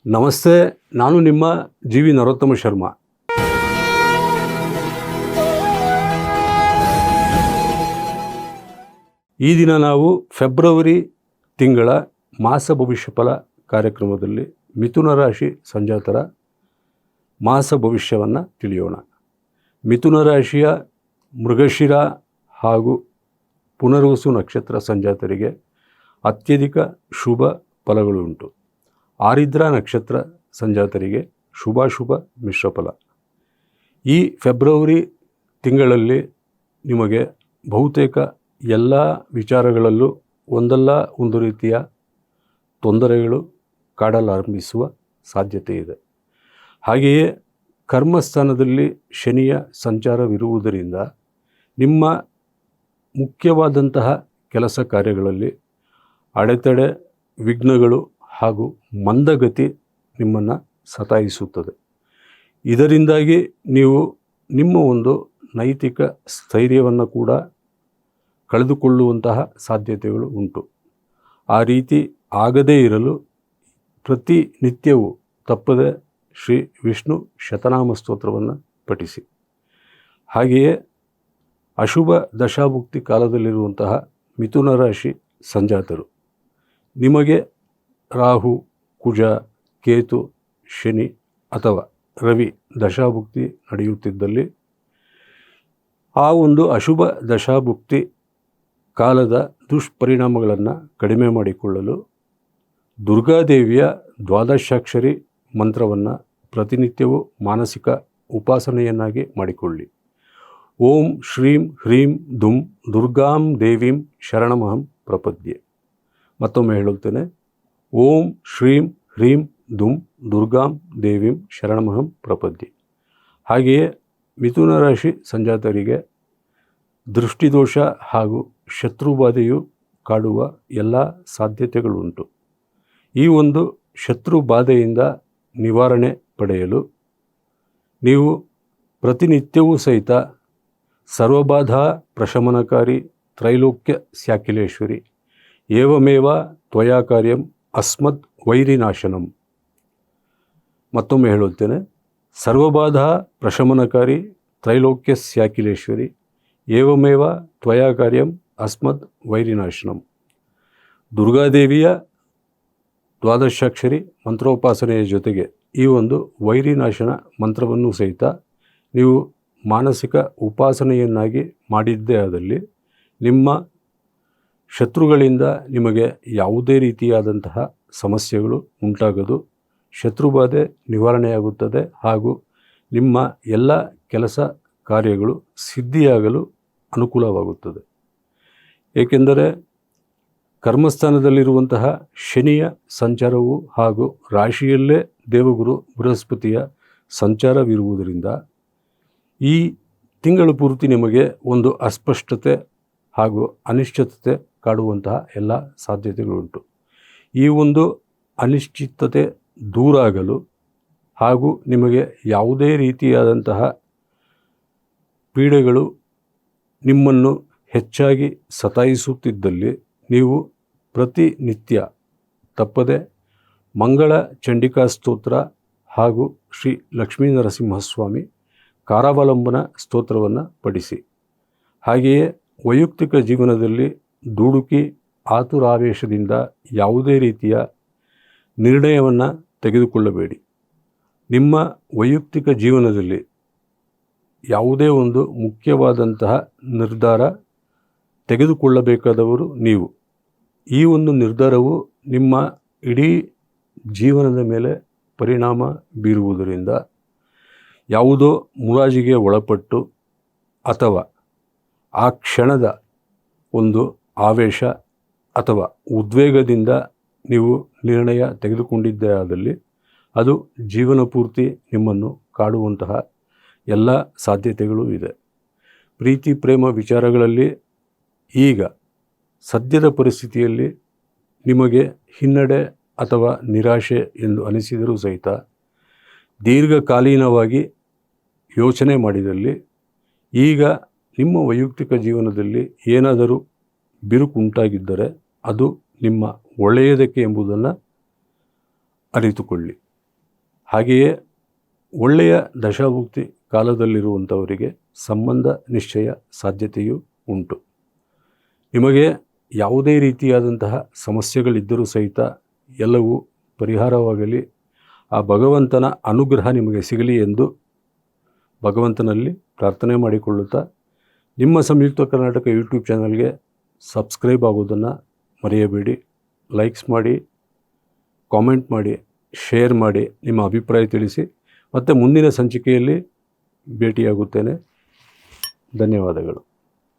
ನಮಸ್ತೆ, ನಾನು ನಿಮ್ಮ ಜಿ ವಿ ನರೋತ್ತಮ ಶರ್ಮಾ. ಈ ದಿನ ನಾವು ಫೆಬ್ರವರಿ ತಿಂಗಳ ಮಾಸ ಭವಿಷ್ಯಫಲ ಕಾರ್ಯಕ್ರಮದಲ್ಲಿ ಮಿಥುನ ರಾಶಿ ಸಂಜಾತರ ಮಾಸ ಭವಿಷ್ಯವನ್ನು ತಿಳಿಯೋಣ. ಮಿಥುನ ರಾಶಿಯ ಮೃಗಶಿರ ಹಾಗೂ ಪುನರ್ವಸು ನಕ್ಷತ್ರ ಸಂಜಾತರಿಗೆ ಅತ್ಯಧಿಕ ಶುಭ ಫಲಗಳುಂಟು. ಆರಿದ್ರ ನಕ್ಷತ್ರ ಸಂಜಾತರಿಗೆ ಶುಭಾಶುಭ ಮಿಶ್ರ ಫಲ. ಈ ಫೆಬ್ರವರಿ ತಿಂಗಳಲ್ಲಿ ನಿಮಗೆ ಬಹುತೇಕ ಎಲ್ಲ ವಿಚಾರಗಳಲ್ಲೂ ಒಂದಲ್ಲ ಒಂದು ರೀತಿಯ ತೊಂದರೆಗಳು ಕಾಡಲಾರಂಭಿಸುವ ಸಾಧ್ಯತೆ ಇದೆ. ಹಾಗೆಯೇ ಕರ್ಮಸ್ಥಾನದಲ್ಲಿ ಶನಿಯ ಸಂಚಾರವಿರುವುದರಿಂದ ನಿಮ್ಮ ಮುಖ್ಯವಾದಂತಹ ಕೆಲಸ ಕಾರ್ಯಗಳಲ್ಲಿ ಅಡೆತಡೆ, ವಿಘ್ನಗಳು ಹಾಗೂ ಮಂದಗತಿ ನಿಮ್ಮನ್ನು ಸತಾಯಿಸುತ್ತದೆ. ಇದರಿಂದಾಗಿ ನೀವು ನಿಮ್ಮ ಒಂದು ನೈತಿಕ ಸ್ಥೈರ್ಯವನ್ನು ಕೂಡ ಕಳೆದುಕೊಳ್ಳುವಂತಹ ಸಾಧ್ಯತೆಗಳು ಉಂಟು. ಆ ರೀತಿ ಆಗದೇ ಇರಲು ಪ್ರತಿನಿತ್ಯವೂ ತಪ್ಪದೆ ಶ್ರೀ ವಿಷ್ಣು ಶತನಾಮ ಸ್ತೋತ್ರವನ್ನು ಪಠಿಸಿ. ಹಾಗೆಯೇ ಅಶುಭ ದಶಾಭುಕ್ತಿ ಕಾಲದಲ್ಲಿರುವಂತಹ ಮಿಥುನ ರಾಶಿ ಸಂಜಾತರು, ನಿಮಗೆ ರಾಹು, ಕುಜ, ಕೇತು, ಶನಿ ಅಥವಾ ರವಿ ದಶಾಭುಕ್ತಿ ನಡೆಯುತ್ತಿದ್ದಲ್ಲಿ ಆ ಒಂದು ಅಶುಭ ದಶಾಭುಕ್ತಿ ಕಾಲದ ದುಷ್ಪರಿಣಾಮಗಳನ್ನು ಕಡಿಮೆ ಮಾಡಿಕೊಳ್ಳಲು ದುರ್ಗಾದೇವಿಯ ದ್ವಾದಶಾಕ್ಷರಿ ಮಂತ್ರವನ್ನು ಪ್ರತಿನಿತ್ಯವೂ ಮಾನಸಿಕ ಉಪಾಸನೆಯನ್ನಾಗಿ ಮಾಡಿಕೊಳ್ಳಿ. ಓಂ ಶ್ರೀಂ ಹ್ರೀಂ ದುಂ ದುರ್ಗಾಂ ದೇವೀಂ ಶರಣಮಹಂ ಪ್ರಪದ್ಯೆ. ಮತ್ತೊಮ್ಮೆ ಹೇಳುತ್ತೇನೆ, ಓಂ ಶ್ರೀಂ ಹ್ರೀಂ ದುಂ ದುರ್ಗಾಂ ದೇವೀಂ ಶರಣಮಹಂ ಪ್ರಪದ್ಯೆ. ಹಾಗೆಯೇ ಮಿಥುನ ರಾಶಿ ಸಂಜಾತರಿಗೆ ದೃಷ್ಟಿದೋಷ ಹಾಗೂ ಶತ್ರುಬಾಧೆಯು ಕಾಡುವ ಎಲ್ಲ ಸಾಧ್ಯತೆಗಳುಂಟು. ಈ ಒಂದು ಶತ್ರುಬಾಧೆಯಿಂದ ನಿವಾರಣೆ ಪಡೆಯಲು ನೀವು ಪ್ರತಿನಿತ್ಯವೂ ಸಹಿತ ಸರ್ವಬಾಧಾ ಪ್ರಶಮನಕಾರಿ ತ್ರೈಲೋಕ್ಯ ಸ್ಯಾಕಿಲೇಶ್ವರಿ ಏವಮೇವ ತ್ವಯಾ ಕಾರ್ಯಂ ಅಸ್ಮದ್ ವೈರಿನಾಶನಂ. ಮತ್ತೊಮ್ಮೆ ಹೇಳುತ್ತೇನೆ, ಸರ್ವಬಾಧಾ ಪ್ರಶಮನಕಾರಿ ತ್ರೈಲೋಕ್ಯ ಸ್ಯಾಕಿಲೇಶ್ವರಿ ಏವಮೇವ ತ್ವಯಾ ಕಾರ್ಯಂ ಅಸ್ಮದ್ ವೈರಿನಾಶನಂ. ದುರ್ಗಾದೇವಿಯ ದ್ವಾದಶಾಕ್ಷರಿ ಮಂತ್ರೋಪಾಸನೆಯ ಜೊತೆಗೆ ಈ ಒಂದು ವೈರಿನಾಶನ ಮಂತ್ರವನ್ನು ಸಹಿತ ನೀವು ಮಾನಸಿಕ ಉಪಾಸನೆಯನ್ನಾಗಿ ಮಾಡಿದ್ದೇ ಆದಲ್ಲಿ ನಿಮ್ಮ ಶತ್ರುಗಳಿಂದ ನಿಮಗೆ ಯಾವುದೇ ರೀತಿಯಾದಂತಹ ಸಮಸ್ಯೆಗಳು ಉಂಟಾಗದು, ಶತ್ರುಬಾಧೆ ನಿವಾರಣೆಯಾಗುತ್ತದೆ ಹಾಗೂ ನಿಮ್ಮ ಎಲ್ಲ ಕೆಲಸ ಕಾರ್ಯಗಳು ಸಿದ್ಧಿಯಾಗಲು ಅನುಕೂಲವಾಗುತ್ತದೆ. ಏಕೆಂದರೆ ಕರ್ಮಸ್ಥಾನದಲ್ಲಿರುವಂತಹ ಶನಿಯ ಸಂಚಾರವು ಹಾಗೂ ರಾಶಿಯಲ್ಲೇ ದೇವಗುರು ಬೃಹಸ್ಪತಿಯ ಸಂಚಾರವಿರುವುದರಿಂದ ಈ ತಿಂಗಳು ಪೂರ್ತಿ ನಿಮಗೆ ಒಂದು ಅಸ್ಪಷ್ಟತೆ ಹಾಗೂ ಅನಿಶ್ಚಿತತೆ ಕಾಡುವಂತಹ ಎಲ್ಲ ಸಾಧ್ಯತೆಗಳುಂಟು. ಈ ಒಂದು ಅನಿಶ್ಚಿತತೆ ದೂರಾಗಲು ಹಾಗೂ ನಿಮಗೆ ಯಾವುದೇ ರೀತಿಯಾದಂತಹ ಪೀಡೆಗಳು ನಿಮ್ಮನ್ನು ಹೆಚ್ಚಾಗಿ ಸತಾಯಿಸುತ್ತಿದ್ದಲ್ಲಿ ನೀವು ಪ್ರತಿನಿತ್ಯ ತಪ್ಪದೆ ಮಂಗಳ ಚಂಡಿಕಾ ಸ್ತೋತ್ರ ಹಾಗೂ ಶ್ರೀ ಲಕ್ಷ್ಮೀ ನರಸಿಂಹಸ್ವಾಮಿ ಕಾರಾವಲಂಬನ ಸ್ತೋತ್ರವನ್ನು ಪಠಿಸಿ. ಹಾಗೆಯೇ ವೈಯಕ್ತಿಕ ಜೀವನದಲ್ಲಿ ದುಡುಕಿ ಆತುರಾವೇಶದಿಂದ ಯಾವುದೇ ರೀತಿಯ ನಿರ್ಣಯವನ್ನು ತೆಗೆದುಕೊಳ್ಳಬೇಡಿ. ನಿಮ್ಮ ವೈಯಕ್ತಿಕ ಜೀವನದಲ್ಲಿ ಯಾವುದೇ ಒಂದು ಮುಖ್ಯವಾದಂತಹ ನಿರ್ಧಾರ ತೆಗೆದುಕೊಳ್ಳಬೇಕಾದವರು ನೀವು. ಈ ಒಂದು ನಿರ್ಧಾರವು ನಿಮ್ಮ ಇಡೀ ಜೀವನದ ಮೇಲೆ ಪರಿಣಾಮ ಬೀರುವುದರಿಂದ ಯಾವುದೋ ಮುಲಾಜಿಗೆ ಒಳಪಟ್ಟು ಅಥವಾ ಆ ಕ್ಷಣದ ಒಂದು ಆವೇಶ ಅಥವಾ ಉದ್ವೇಗದಿಂದ ನೀವು ನಿರ್ಣಯ ತೆಗೆದುಕೊಂಡಿದ್ದೇ ಆದಲ್ಲಿ ಅದು ಜೀವನ ಪೂರ್ತಿ ನಿಮ್ಮನ್ನು ಕಾಡುವಂತಹ ಎಲ್ಲ ಸಾಧ್ಯತೆಗಳು ಇದೆ. ಪ್ರೀತಿ ಪ್ರೇಮ ವಿಚಾರಗಳಲ್ಲಿ ಈಗ ಸದ್ಯದ ಪರಿಸ್ಥಿತಿಯಲ್ಲಿ ನಿಮಗೆ ಹಿನ್ನಡೆ ಅಥವಾ ನಿರಾಶೆ ಎಂದು ಅನಿಸಿದರೂ ಸಹಿತ ದೀರ್ಘಕಾಲೀನವಾಗಿ ಯೋಚನೆ ಮಾಡಿದಲ್ಲಿ ಈಗ ನಿಮ್ಮ ವೈಯಕ್ತಿಕ ಜೀವನದಲ್ಲಿ ಏನಾದರೂ ಬಿರುಕುಂಟಾಗಿದ್ದರೆ ಅದು ನಿಮ್ಮ ಒಳ್ಳೆಯದಕ್ಕೆ ಎಂಬುದನ್ನು ಅರಿತುಕೊಳ್ಳಿ. ಹಾಗೆಯೇ ಒಳ್ಳೆಯ ದಶಾಭುಕ್ತಿ ಕಾಲದಲ್ಲಿರುವಂಥವರಿಗೆ ಸಂಬಂಧ ನಿಶ್ಚಯ ಸಾಧ್ಯತೆಯೂ ಉಂಟು. ನಿಮಗೆ ಯಾವುದೇ ರೀತಿಯಾದಂತಹ ಸಮಸ್ಯೆಗಳಿದ್ದರೂ ಸಹಿತ ಎಲ್ಲವೂ ಪರಿಹಾರವಾಗಲಿ, ಆ ಭಗವಂತನ ಅನುಗ್ರಹ ನಿಮಗೆ ಸಿಗಲಿ ಎಂದು ಭಗವಂತನಲ್ಲಿ ಪ್ರಾರ್ಥನೆ ಮಾಡಿಕೊಳ್ಳುತ್ತಾ, ನಿಮ್ಮ ಸಂಯುಕ್ತ ಕರ್ನಾಟಕ ಯೂಟ್ಯೂಬ್ ಚಾನಲ್ಗೆ ಸಬ್ಸ್ಕ್ರೈಬ್ ಆಗೋದನ್ನು ಮರೆಯಬೇಡಿ. ಲೈಕ್ಸ್ ಮಾಡಿ, ಕಾಮೆಂಟ್ ಮಾಡಿ, ಶೇರ್ ಮಾಡಿ, ನಿಮ್ಮ ಅಭಿಪ್ರಾಯ ತಿಳಿಸಿ. ಮತ್ತು ಮುಂದಿನ ಸಂಚಿಕೆಯಲ್ಲಿ ಭೇಟಿಯಾಗುತ್ತೇನೆ. ಧನ್ಯವಾದಗಳು.